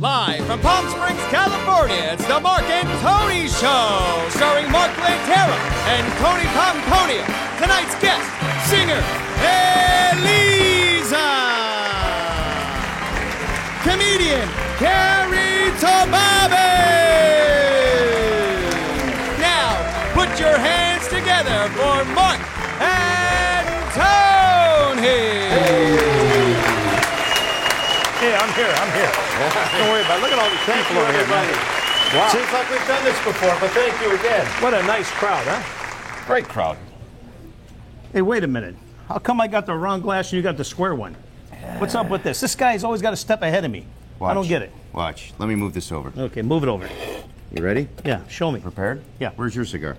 Live from Palm Springs, California, it's the Mark and Tony Show, starring Mark Lantera and Tony Pomponio. Tonight's guest, singer Eliza, comedian Carrie Tobabe. Now, put your hands together for Mark and Tony. Yeah, I'm here. Don't worry about it. Look at all these people over here, buddy. Wow. Seems like we've done this before, but thank you again. What a nice crowd, huh? Great crowd. Hey, wait a minute. How come I got the wrong glass and you got the square one? What's up with this? This guy's always got a step ahead of me. Watch. I don't get it. Watch. Let me move this over. Okay, move it over. You ready? Yeah, show me. Prepared? Yeah. Where's your cigar?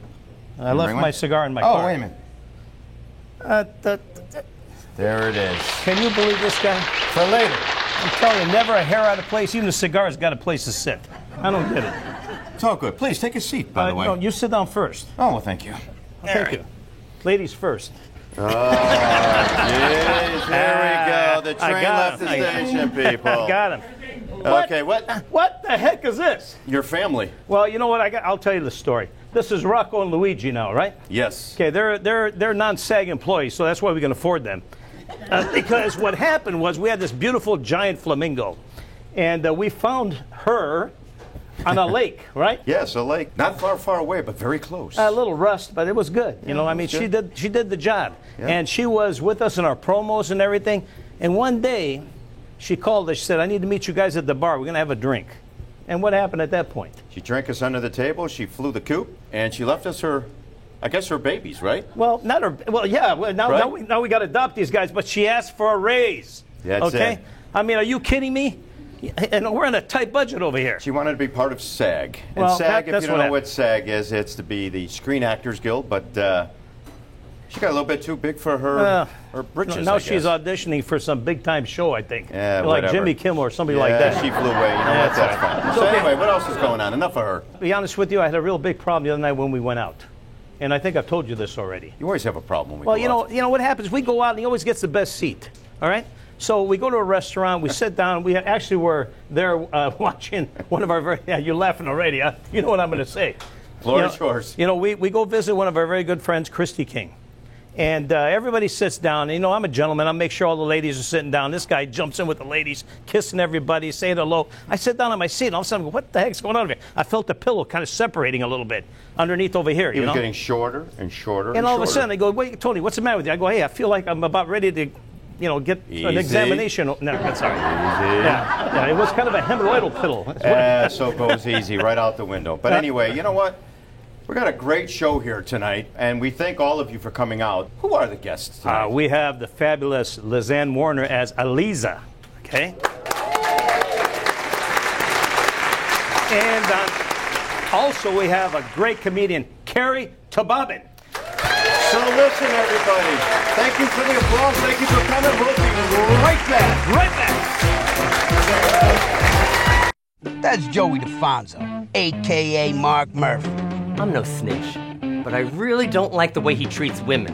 I left my cigar in my car. car. Oh, wait a minute. There it is. Can you believe this guy? For later. I'm telling you, never a hair out of place. Even a cigar's got a place to sit. I don't get it. It's all good. Please, take a seat, by the way. No, you sit down first. Oh, well, thank you. Thank you. Ladies first. Oh, jeez. Here we go. The train left the station, people. I got him. Okay, what? What the heck is this? Your family. Well, you know what? I'll tell you the story. This is Rocco and Luigi now, right? Yes. Okay, they're non-SAG employees, so that's why we can afford them. Because what happened was we had this beautiful giant flamingo, and we found her on a lake, right? Yes, a lake. Not far away, but very close. A little rust, but it was good. You know, I mean, she did the job. Yeah. And she was with us in our promos and everything. And one day, she called us. She said, I need to meet you guys at the bar. We're going to have a drink. And what happened at that point? She drank us under the table, she flew the coop, and she left us her babies, right? Well, not her. Well, yeah. Well, now we got to adopt these guys. But she asked for a raise. That's okay. it. I mean, are you kidding me? And we're on a tight budget over here. She wanted to be part of SAG. Well, and SAG, that's if you don't know what SAG is, it's to be the Screen Actors Guild. But she got a little bit too big for her britches. Now she's auditioning for some big-time show, I think. Yeah, like whatever. Jimmy Kimmel or somebody like that. She flew away. You know what? That's fine. So okay. anyway, what else is going on? Enough of her. To be honest with you, I had a real big problem the other night when we went out. And I think I've told you this already. You always have a problem when we Well, go out. you know what happens? We go out and he always gets the best seat. All right? So we go to a restaurant, we sit down, we actually were there watching one of our you're laughing already, huh? You know what I'm going to say. Floor is yours. You know, we go visit one of our very good friends, Christy King. And everybody sits down. You know, I'm a gentleman. I'll make sure all the ladies are sitting down. This guy jumps in with the ladies, kissing everybody, saying hello. I sit down on my seat, and all of a sudden I go, what the heck's going on over here? I felt the pillow kind of separating a little bit underneath over here. He was getting shorter and shorter and all of a sudden I go, wait, Tony, what's the matter with you? I go, hey, I feel like I'm about ready to, you know, get an examination. No, that's all right. Yeah, it was kind of a hemorrhoidal pillow. So it goes easy right out the window. But anyway, you know what? We got a great show here tonight, and we thank all of you for coming out. Who are the guests tonight? We have the fabulous Lizanne Warner as Eliza, okay? And also we have a great comedian, Carrie Tobabe. So listen, everybody. Thank you for the applause. Thank you for coming. We'll be right back. Right back. That's Joey DeFonso, a.k.a. Mark Murphy. I'm no snitch, but I really don't like the way he treats women.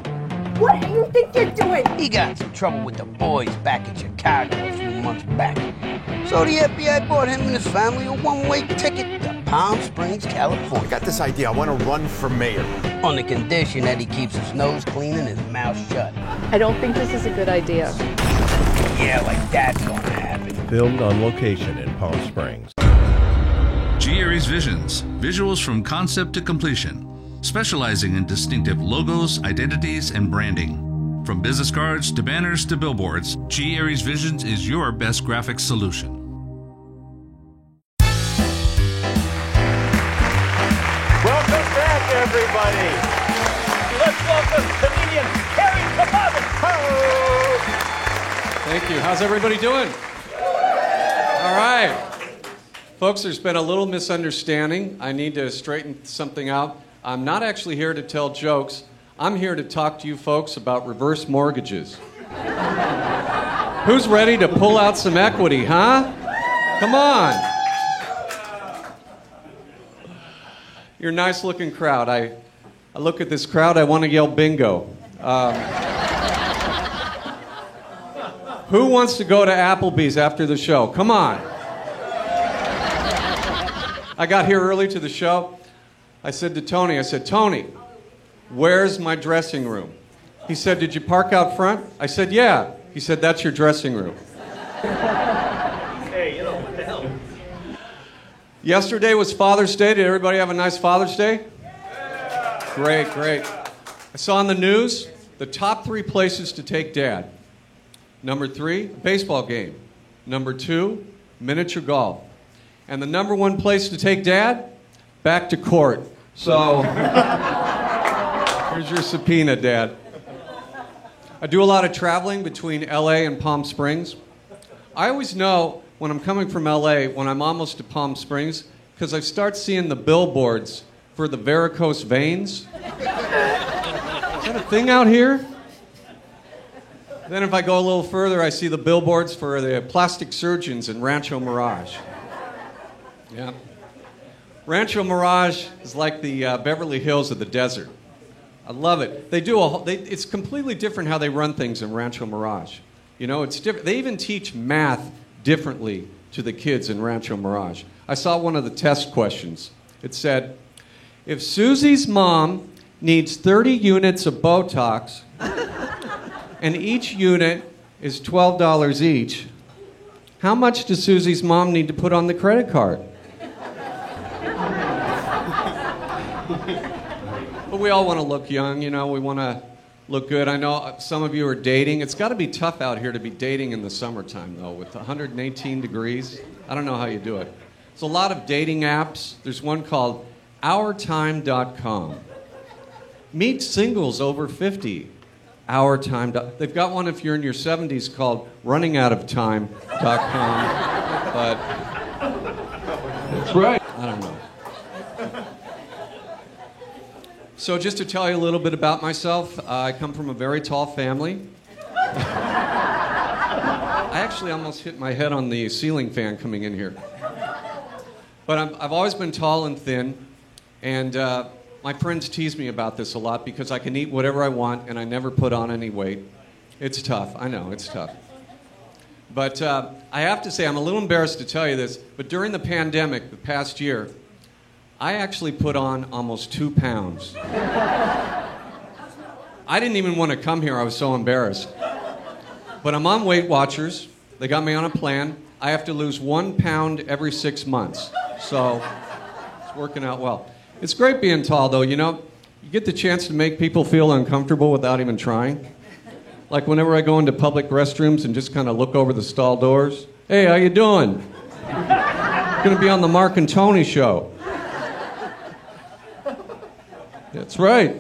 What do you think you're doing? He got in some trouble with the boys back in Chicago a few months back. So the FBI bought him and his family a one-way ticket to Palm Springs, California. I got this idea. I want to run for mayor. On the condition that he keeps his nose clean and his mouth shut. I don't think this is a good idea. Yeah, like that's gonna happen. Filmed on location in Palm Springs. G. Aries Visions, visuals from concept to completion, specializing in distinctive logos, identities, and branding. From business cards to banners to billboards, G. Aries Visions is your best graphics solution. Welcome back, everybody. Let's welcome comedian Carrie Tobabe. Thank you. How's everybody doing? All right. Folks, there's been a little misunderstanding. I need to straighten something out. I'm not actually here to tell jokes. I'm here to talk to you folks about reverse mortgages. Who's ready to pull out some equity, huh? Come on. You're a nice-looking crowd. I look at this crowd, I want to yell bingo. Who wants to go to Applebee's after the show? Come on. I got here early to the show. I said to Tony, Tony, where's my dressing room? He said, did you park out front? I said, yeah. He said, that's your dressing room. Hey, you know, what the hell? Yesterday was Father's Day. Did everybody have a nice Father's Day? Yeah. Great, great. I saw on the news the top 3 places to take Dad. Number 3, baseball game. Number 2, miniature golf. And the number 1 place to take Dad? Back to court. So, here's your subpoena, Dad. I do a lot of traveling between LA and Palm Springs. I always know when I'm coming from LA, when I'm almost to Palm Springs, because I start seeing the billboards for the varicose veins. Is that a thing out here? Then if I go a little further, I see the billboards for the plastic surgeons in Rancho Mirage. Yeah. Rancho Mirage is like the Beverly Hills of the desert. I love it. It's completely different how they run things in Rancho Mirage. You know, it's different. They even teach math differently to the kids in Rancho Mirage. I saw one of the test questions. It said, if Susie's mom needs 30 units of Botox, and each unit is $12 each, how much does Susie's mom need to put on the credit card? But we all want to look young, you know, we want to look good. I know some of you are dating. It's got to be tough out here to be dating in the summertime, though, with 118 degrees. I don't know how you do it. There's a lot of dating apps. There's one called OurTime.com. Meet singles over 50. OurTime. They've got one if you're in your 70s called RunningOutOfTime.com. But that's right. I don't know. So just to tell you a little bit about myself, I come from a very tall family. I actually almost hit my head on the ceiling fan coming in here. But I've always been tall and thin, and my friends tease me about this a lot because I can eat whatever I want and I never put on any weight. It's tough. I know, it's tough. But I have to say, I'm a little embarrassed to tell you this, but during the pandemic, the past year, I actually put on almost 2 pounds. I didn't even want to come here. I was so embarrassed. But I'm on Weight Watchers. They got me on a plan. I have to lose 1 pound every 6 months. So it's working out well. It's great being tall, though. You know, you get the chance to make people feel uncomfortable without even trying. Like whenever I go into public restrooms and just kind of look over the stall doors. Hey, how you doing? Going to be on the Mark and Tony show. That's right.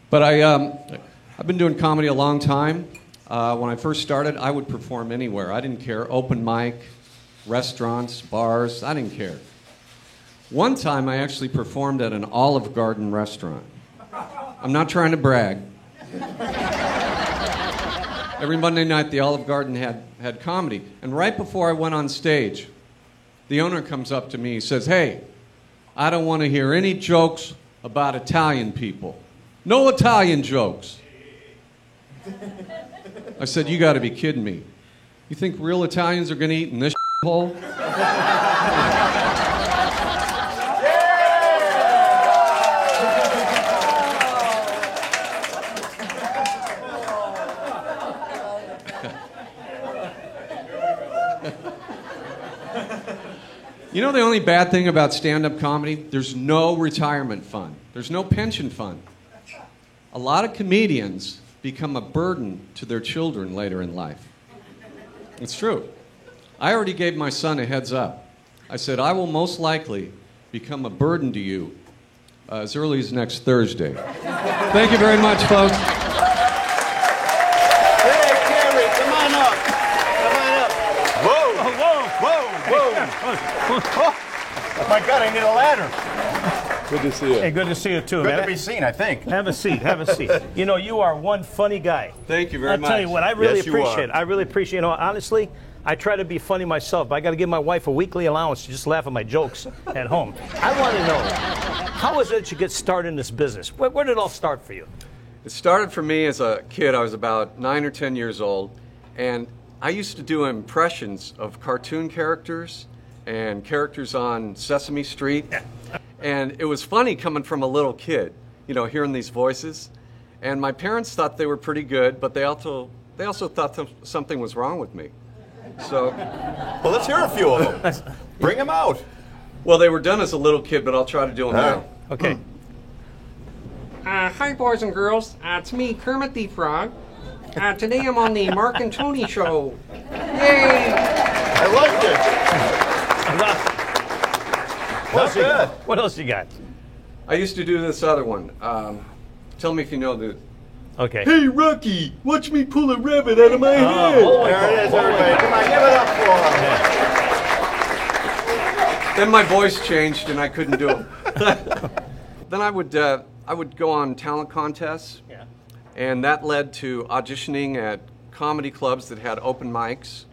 But I've been doing comedy a long time. When I first started, I would perform anywhere. I didn't care. Open mic, restaurants, bars, I didn't care. One time I actually performed at an Olive Garden restaurant. I'm not trying to brag. Every Monday night, the Olive Garden had comedy. And right before I went on stage, the owner comes up to me and says, hey, I don't want to hear any jokes about Italian people. No Italian jokes. I said, you got to be kidding me. You think real Italians are going to eat in this hole? You know the only bad thing about stand-up comedy? There's no retirement fund. There's no pension fund. A lot of comedians become a burden to their children later in life. It's true. I already gave my son a heads up. I said, I will most likely become a burden to you as early as next Thursday. Thank you very much, folks. Hey, Kerry, come on up. Come on up. Whoa, whoa, whoa, whoa. Oh, my God, I need a ladder. Good to see you. Hey, good to see you too, Good man. to be seen, I think. Have a seat. Have a seat. You know, you are one funny guy. Thank you very much. I'll tell you what, I really Yes, you appreciate it. are. I really appreciate it. You know, honestly, I try to be funny myself, but I got to give my wife a weekly allowance to just laugh at my jokes at home. I want to know, how was it that you get started in this business? Where did it all start for you? It started for me as a kid. I was about 9 or 10 years old, and I used to do impressions of cartoon characters, and characters on Sesame Street. And it was funny coming from a little kid, you know, hearing these voices. And my parents thought they were pretty good, but they also thought something was wrong with me. So, well, let's hear a few of them. Bring them out. Well, they were done as a little kid, but I'll try to do them now. Okay. Hi, boys and girls. It's me, Kermit the Frog. Today I'm on the Mark and Tony Show. Yay! I liked it. What else you got? I used to do this other one. Tell me if you know the... Okay. Hey, Rocky, watch me pull a rabbit out of my head. There it is, everybody. Come on, give it up for him. Then my voice changed and I couldn't do it. Then I would go on talent contests, and that led to auditioning at comedy clubs that had open mics.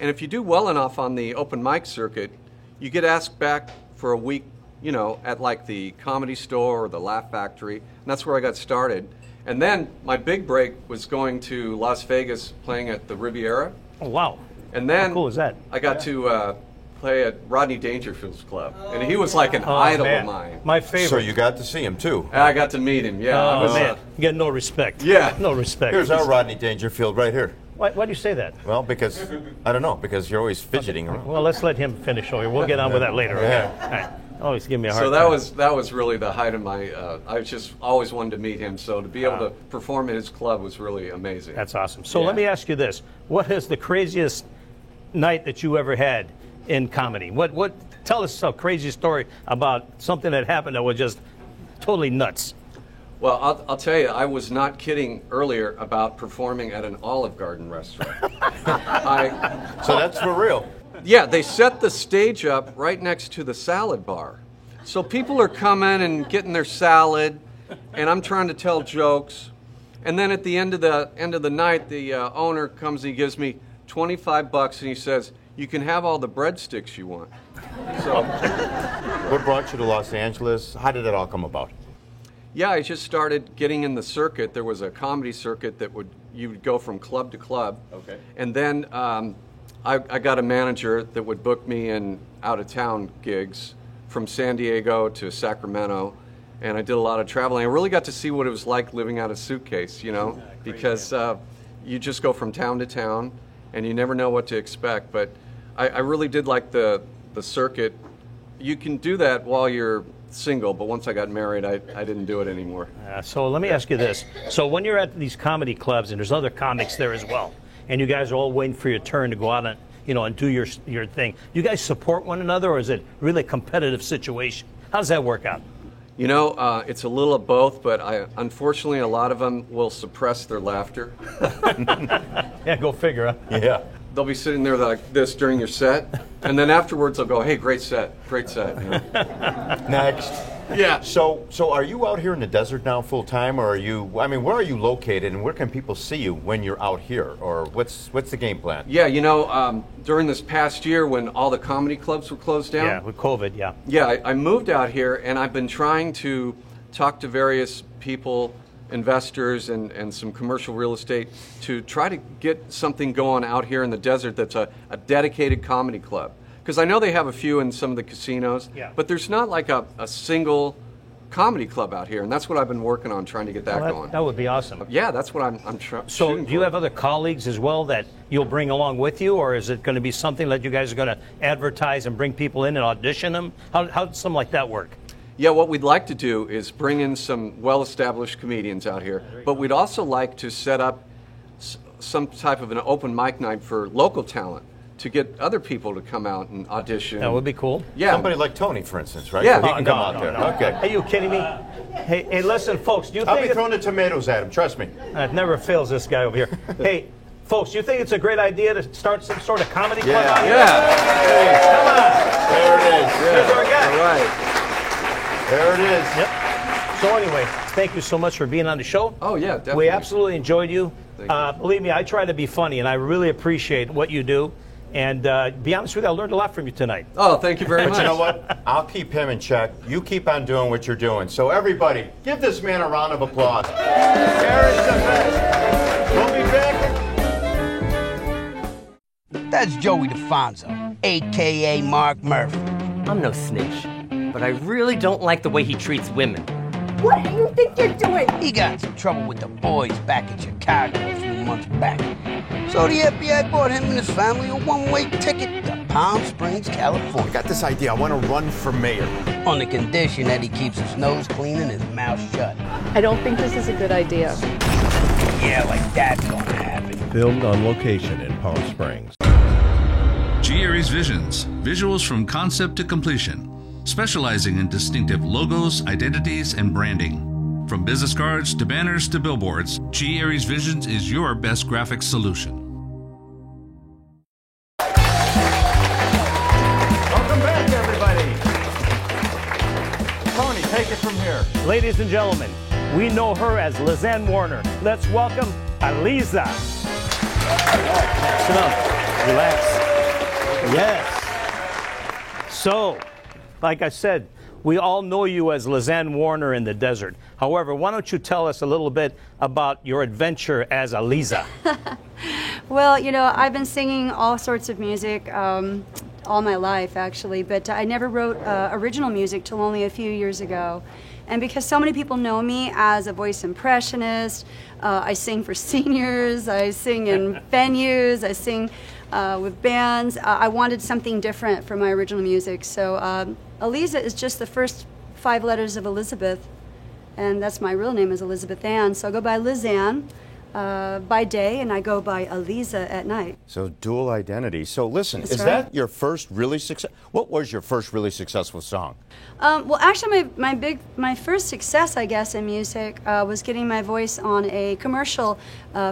And if you do well enough on the open mic circuit, you get asked back for a week, you know, at like the Comedy Store or the Laugh Factory, and that's where I got started. And then my big break was going to Las Vegas, playing at the Riviera. Oh, wow. And then how cool is that? I got to play at Rodney Dangerfield's club, and he was like an idol of mine. My favorite. So you got to see him too. I got to meet him. Yeah. Oh, man, you get no respect. Yeah, no respect. Here's our Rodney Dangerfield right here. Why do you say that? Well, because I don't know. Because you're always fidgeting around. Well, let's let him finish over here. We'll get on with that later. Okay? All right. Always give me a hard time. So that was really the height of my. I just always wanted to meet him. So to be able to perform at his club was really amazing. That's awesome. So let me ask you this: what is the craziest night that you ever had in comedy? What? Tell us a crazy story about something that happened that was just totally nuts. Well, I'll tell you, I was not kidding earlier about performing at an Olive Garden restaurant. So that's for real. Yeah, they set the stage up right next to the salad bar. So people are coming and getting their salad, and I'm trying to tell jokes. And then at the end of the night, the owner comes and he gives me $25, and he says, "You can have all the breadsticks you want." So, what brought you to Los Angeles? How did it all come about? Yeah, I just started getting in the circuit. There was a comedy circuit that you would go from club to club. Okay. And then I got a manager that would book me in out-of-town gigs from San Diego to Sacramento, and I did a lot of traveling. I really got to see what it was like living out of a suitcase, you know, because you just go from town to town, and you never know what to expect. But I really did like the circuit. You can do that while you're single, but once I got married, I didn't do it anymore. So let me ask you this. So when you're at these comedy clubs, and there's other comics there as well, and you guys are all waiting for your turn to go out and, you know, and do your thing, you guys support one another, or is it really a competitive situation? How does that work out? You know, it's a little of both, but unfortunately, a lot of them will suppress their laughter. Yeah, go figure, huh? Yeah. They'll be sitting there like this during your set, and then afterwards they'll go, "Hey, great set, great set." You know? Next. Yeah. So are you out here in the desert now full time, or are you? I mean, where are you located, and where can people see you when you're out here, or what's the game plan? Yeah, you know, during this past year when all the comedy clubs were closed down. Yeah, with COVID. Yeah. Yeah, I moved out here, and I've been trying to talk to various people, investors, and some commercial real estate to try to get something going out here in the desert that's a dedicated comedy club. Because I know they have a few in some of the casinos, but there's not like a single comedy club out here, and that's what I've been working on, trying to get that going. That would be awesome. Yeah, that's what I'm trying. So do you have other colleagues as well that you'll bring along with you, or is it going to be something that you guys are going to advertise and bring people in and audition them? How does something like that work? Yeah, what we'd like to do is bring in some well-established comedians out here, but we'd also like to set up some type of an open mic night for local talent to get other people to come out and audition. That would be cool. Yeah. Somebody like Tony, for instance, right? Yeah. So he can come out there. No. Okay. Are you kidding me? Hey, listen, folks, do you I'll think be throwing the tomatoes at him, trust me. It never fails, this guy over here. Hey, folks, do you think it's a great idea to start some sort of comedy club out here? Yeah. Hey, come on. There it is. Here's our guy. All right. There it is. Yep. So anyway, thank you so much for being on the show. Oh, yeah, definitely. We absolutely enjoyed you. Thank you. Believe me, I try to be funny, and I really appreciate what you do. And be honest with you, I learned a lot from you tonight. Oh, thank you very much. But you know what? I'll keep him in check. You keep on doing what you're doing. So everybody, give this man a round of applause. Aaron's the best. We'll be back. That's Joey DeFonso. a.k.a. Mark Murphy. I'm no snitch, but I really don't like the way he treats women. What do you think you're doing? He got in some trouble with the boys back in Chicago a few months back. So the FBI bought him and his family a one-way ticket to Palm Springs, California. I got this idea. I want to run for mayor. On the condition that he keeps his nose clean and his mouth shut. I don't think this is a good idea. Yeah, like that's gonna happen. Filmed on location in Palm Springs. G. Aries Visions, visuals from concept to completion, specializing in distinctive logos, identities, and branding. From business cards to banners to billboards, G. Aries Visions is your best graphics solution. Welcome back, everybody. Tony, take it from here. Ladies and gentlemen, we know her as Lizanne Warner. Let's welcome Aliza. Sit down. Relax. Yes. So, like I said, we all know you as Lizanne Warner in the desert. However, why don't you tell us a little bit about your adventure as Aliza? Well, you know, I've been singing all sorts of music all my life, actually, but I never wrote original music till only a few years ago. And because so many people know me as a voice impressionist, I sing for seniors, I sing in venues, I sing with bands. I wanted something different for my original music. So Aliza is just the first 5 letters of Elizabeth, and that's my real name is Elizabeth Ann. So I go by Lizanne by day, and I go by Aliza at night. So dual identity. So listen, That's is right. that your first really what was your first really successful song? Well, actually, my first success, I guess, in music was getting my voice on a commercial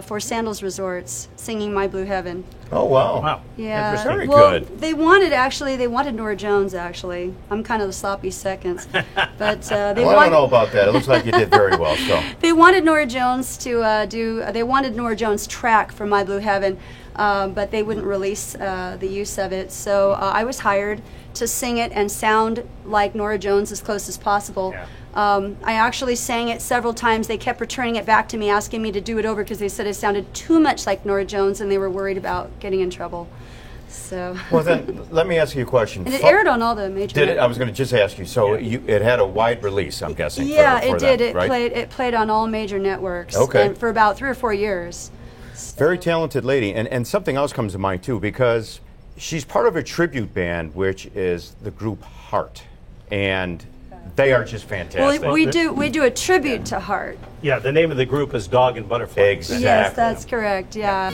for Sandals Resorts, singing "My Blue Heaven." Oh wow! Wow. Yeah. Very well, good. They wanted Nora Jones. Actually, I'm kind of the sloppy seconds, but they Well, I don't know about that. It looks like you did very well. So They wanted Nora Jones to They wanted Nora Jones' track for "My Blue Heaven," but they wouldn't release the use of it. So I was hired to sing it and sound like Nora Jones as close as possible. Yeah. I actually sang it several times. They kept returning it back to me, asking me to do it over because they said it sounded too much like Nora Jones, and they were worried about getting in trouble. So. well, then let me ask you a question. And it aired on all the major. Did it? I was going to just ask you. So it had a wide release, I'm guessing. Yeah, for it did. That, right? It played on all major networks. Okay. And for about 3 or 4 years. Very talented lady, and something else comes to mind too, because she's part of a tribute band, which is the group Heart, and they are just fantastic. Well, we do a tribute to Heart. Yeah, the name of the group is Dog and Butterfly. Exactly. Yes, that's correct. Yeah.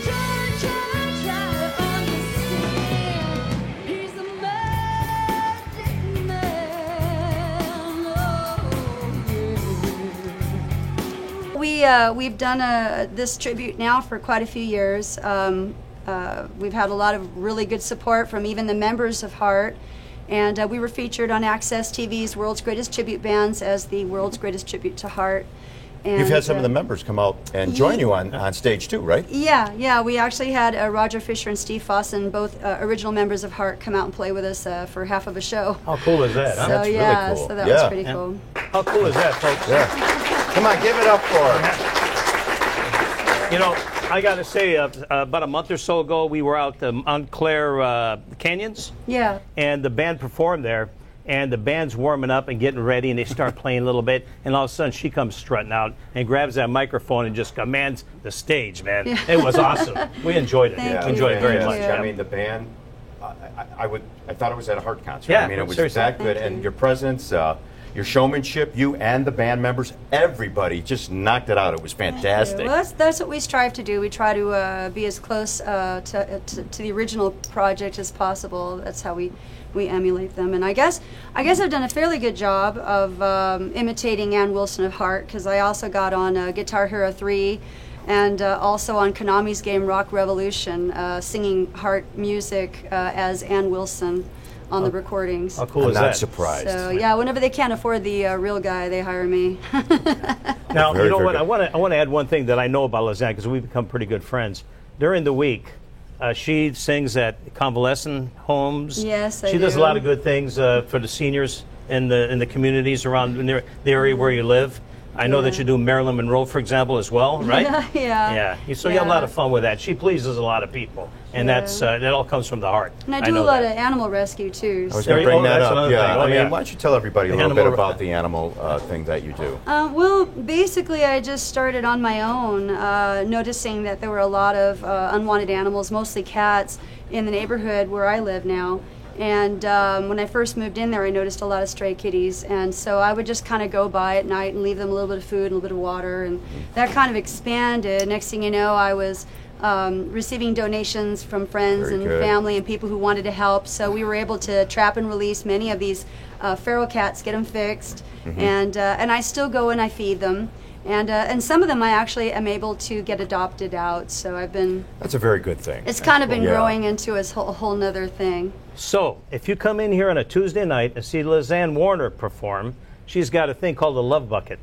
We've done this tribute now for quite a few years. We've had a lot of really good support from even the members of Heart, and we were featured on Access TV's World's Greatest Tribute Bands as the world's greatest tribute to Heart. And, You've had some of the members come out and join you on stage too, right? Yeah. We actually had Roger Fisher and Steve Fossen, both original members of Heart, come out and play with us for half of a show. How cool is that? So Huh? That's really yeah, cool. so that Yeah. was pretty cool. How cool is that, folks? Yeah. Come on, give it up for her. You know, I got to say, about a month or so ago, we were out Montclair Canyons, Yeah. and the band performed there, and the band's warming up and getting ready, and they start playing a little bit, and all of a sudden she comes strutting out and grabs that microphone and just commands the stage, man. Yeah. It was awesome. We enjoyed it. Thank you. Enjoyed it very Thank much. you. I mean, the band, I thought it was at a Heart concert. Yeah, I mean, it was seriously. that good. Thank And you. your presence, your showmanship, you and the band members, everybody just knocked it out. It was fantastic. Well, that's what we strive to do. We try to be as close to the original project as possible. That's how we emulate them. And I guess I've done a fairly good job of imitating Ann Wilson of Heart, because I also got on Guitar Hero 3 and also on Konami's game Rock Revolution, singing Heart music as Ann Wilson on the recordings. How cool I'm is not that? surprised. So yeah, whenever they can't afford the real guy, they hire me. Now, Very, you know very what? good. I want to add one thing that I know about Lizanne, because we've become pretty good friends. During the week, she sings at convalescent homes. Yes, I She does a do. lot of good things for the seniors in the communities around the area where you live. I know that you do Marilyn Monroe, for example, as well, right? Yeah. So you have a lot of fun with that. She pleases a lot of people, and that all comes from the heart. And I do a lot of animal rescue too. I was going to bring that up. Yeah. I mean, why don't you tell everybody a little bit about the animal thing that you do? Well, basically, I just started on my own, noticing that there were a lot of unwanted animals, mostly cats, in the neighborhood where I live now. And when I first moved in there, I noticed a lot of stray kitties. And so I would just kind of go by at night and leave them a little bit of food and a little bit of water. And that kind of expanded. Next thing you know, I was receiving donations from friends and family and people who wanted to help. So we were able to trap and release many of these feral cats, get them fixed. And I still go and I feed them. And some of them I actually am able to get adopted out. So I've been... That's a very good thing. It's kind of been growing into a whole nother thing. So if you come in here on a Tuesday night and see Lizanne Warner perform, she's got a thing called the Love Bucket.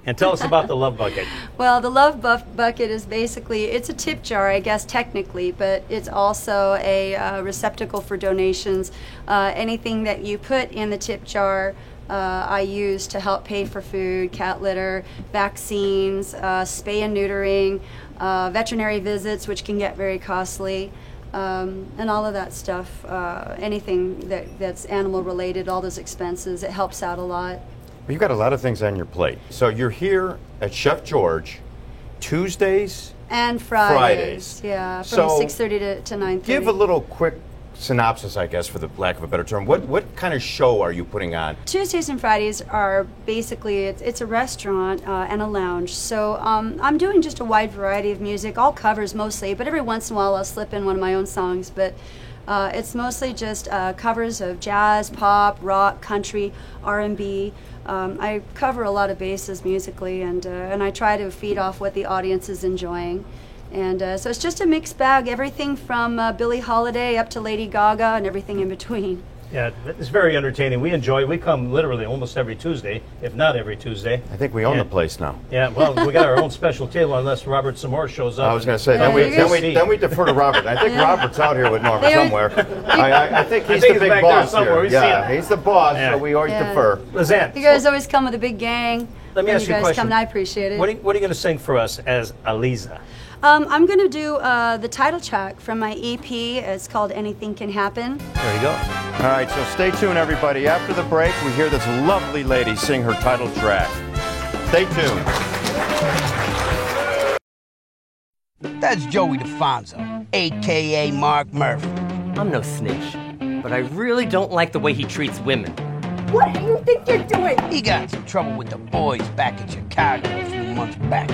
And tell us about the Love Bucket. Well, the Love Bucket is basically, it's a tip jar, I guess, technically, but it's also a receptacle for donations. Anything that you put in the tip jar, I use to help pay for food, cat litter, vaccines, spay and neutering, veterinary visits, which can get very costly, and all of that stuff. Anything that's animal related, all those expenses, it helps out a lot. You've got a lot of things on your plate. So you're here at Chef George Tuesdays and Fridays. Yeah, from 6:30 to 9:30. Give a little quick synopsis, I guess, for the lack of a better term. What kind of show are you putting on? Tuesdays and Fridays are basically, it's a restaurant and a lounge. So I'm doing just a wide variety of music, all covers mostly, but every once in a while I'll slip in one of my own songs. But it's mostly just covers of jazz, pop, rock, country, R&B. I cover a lot of bases musically, and I try to feed off what the audience is enjoying. And so it's just a mixed bag, everything from Billie Holiday up to Lady Gaga and everything in between. Yeah, it's very entertaining. We enjoy it. We come literally almost every Tuesday, if not every Tuesday. I think we own the place now. Yeah, well, we got our own special table unless Robert Samore shows up. I was going to say, then we defer to Robert. I think Robert's out here with Norma somewhere. I think he's the big boss here. Yeah, he's the boss, so we always defer. Lizanne. You guys always come with a big gang. Let me ask you a question. Come, and I appreciate it. What are you going to sing for us as Aliza? I'm going to do the title track from my EP. It's called Anything Can Happen. There you go. All right, so stay tuned, everybody. After the break, we hear this lovely lady sing her title track. Stay tuned. That's Joey DeFonso, a.k.a. Mark Murphy. I'm no snitch, but I really don't like the way he treats women. What do you think you're doing? He got in some trouble with the boys back in Chicago a few months back.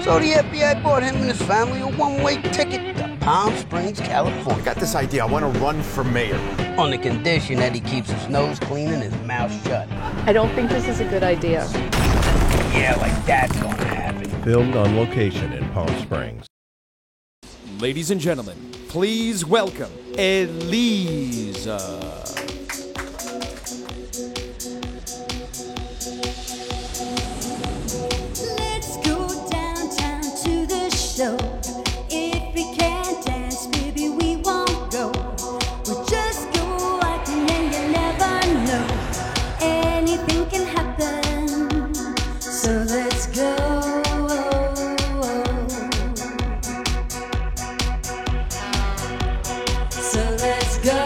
So the FBI bought him and his family a one-way ticket to Palm Springs, California. I got this idea. I want to run for mayor. On the condition that he keeps his nose clean and his mouth shut. I don't think this is a good idea. Yeah, like that's gonna happen. Filmed on location in Palm Springs. Ladies and gentlemen, please welcome Eliza. If we can't dance, baby, we won't go. We'll just go acting and you never know. Anything can happen, so let's go. So let's go.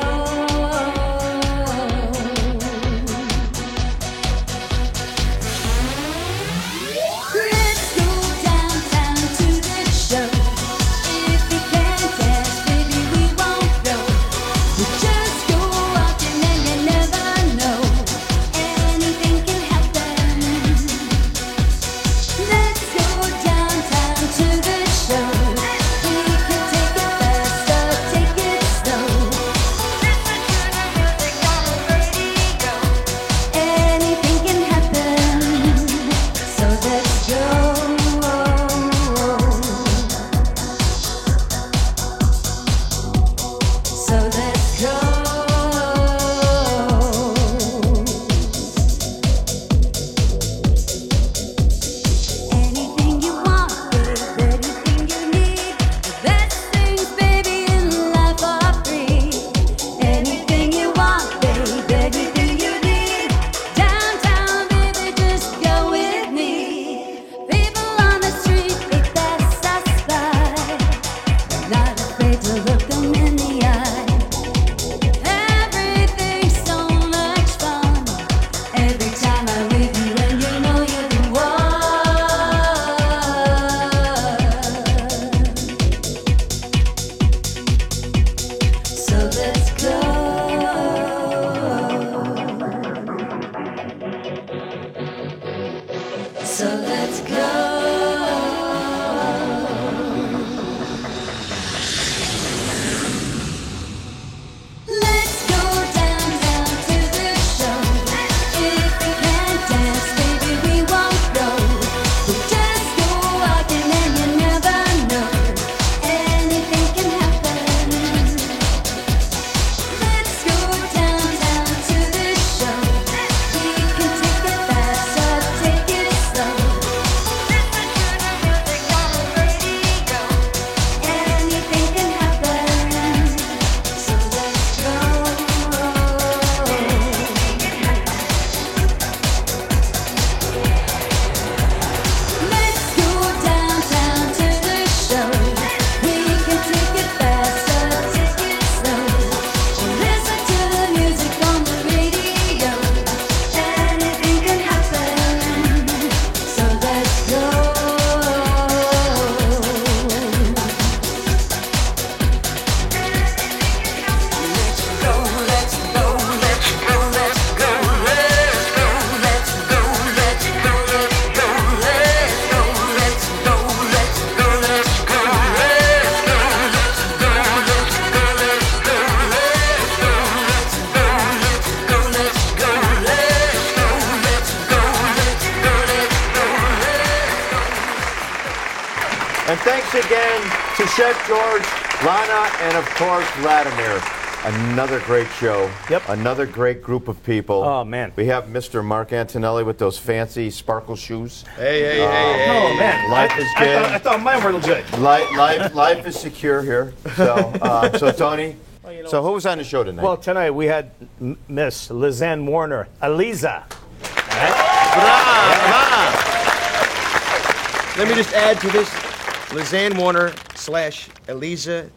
thanks again to Chef George, Lana, and of course, Vladimir. Another great show. Yep. Another great group of people. Oh, man. We have Mr. Mark Antonelli with those fancy sparkle shoes. Hey. Oh, man. Life is good. I thought mine were legit. Life is secure here. So Tony, so who was on the show tonight? Well, tonight we had Miss Lizanne Warner, Aliza. Let me just add to this. Lizanne Warner / Aliza,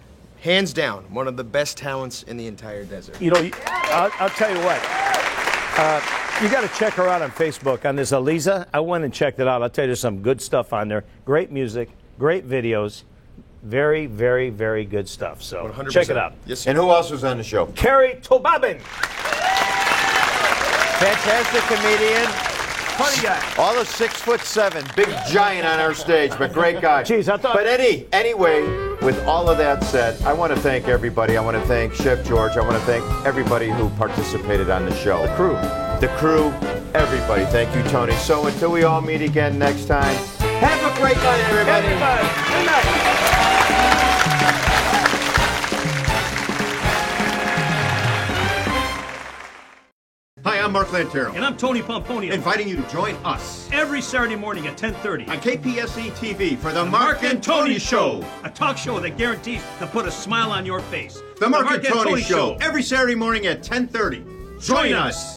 hands down, one of the best talents in the entire desert. You know, I'll tell you what. You got to check her out on Facebook on this Aliza. I went and checked it out. I'll tell you, there's some good stuff on there. Great music, great videos. Very, very, very good stuff. So 100%. check it out. Yes, sir. And who else was on the show? Carrie Tobabin. Fantastic comedian. Funny guy. All of 6'7", big giant on our stage, but great guy. Jeez, I thought. But anyway, with all of that said, I want to thank everybody. I want to thank Chef George. I want to thank everybody who participated on the show. The crew, everybody. Thank you, Tony. So until we all meet again next time, have a great night, everybody. Good night. Hi, I'm Mark Lantero. And I'm Tony Pomponio. Inviting you to join us Every Saturday morning at 10:30 on KPSC TV for the Mark and Tony Show. A talk show that guarantees to put a smile on your face. The Mark and Tony Show. Every Saturday morning at 10:30. Join us.